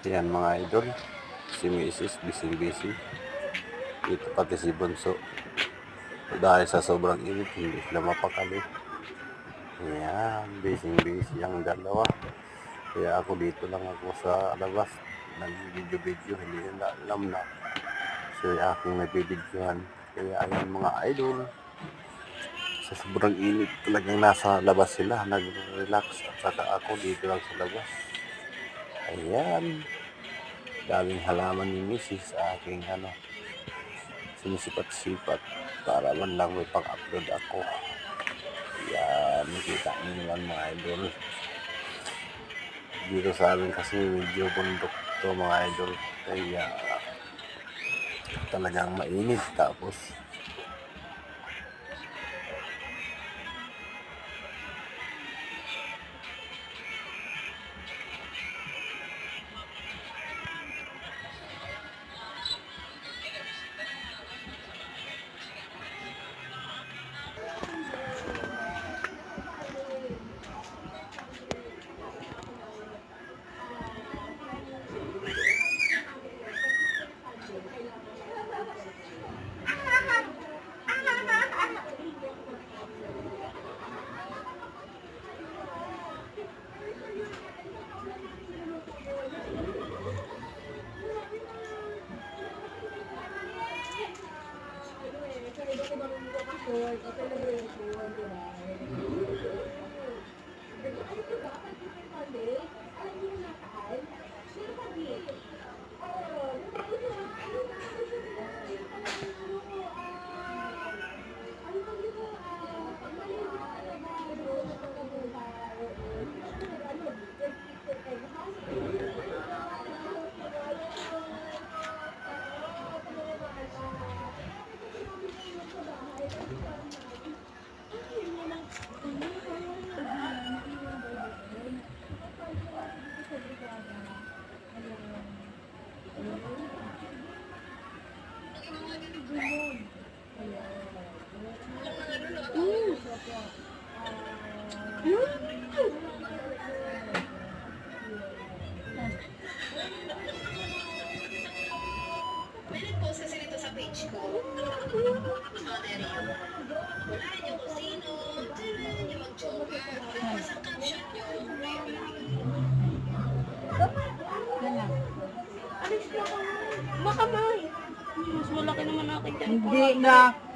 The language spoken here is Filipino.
Ayan mga idol, si Mrs. busy. Dito pati si Bunso. Dahil sa sobrang init, hindi sila mapakali. Ayan, busy ang dalawa. Kaya ako dito lang ako sa labas. Nag-video, hindi nila alam na siya aking nabibidyohan. Kaya ayan mga idol, sa sobrang init talagang nasa labas sila, nag-relax. At saka ako dito lang sa labas. Ayan, daming halaman ni Mrs. sa aking sinisipat-sipat para man lang may pang-upload ako. Yan, nakita niyo naman mga idol. Dito sa amin kasi medyo bundok to mga idol. Kaya talagang mainit. Tapos may nag-post kasi nito sa page ko. Father yun. Wala niyo kung sino. Diyan niyo mag-joke. Tapos ang caption niyo, Baka may. Mas malaki naman akin dyan. Hindi na.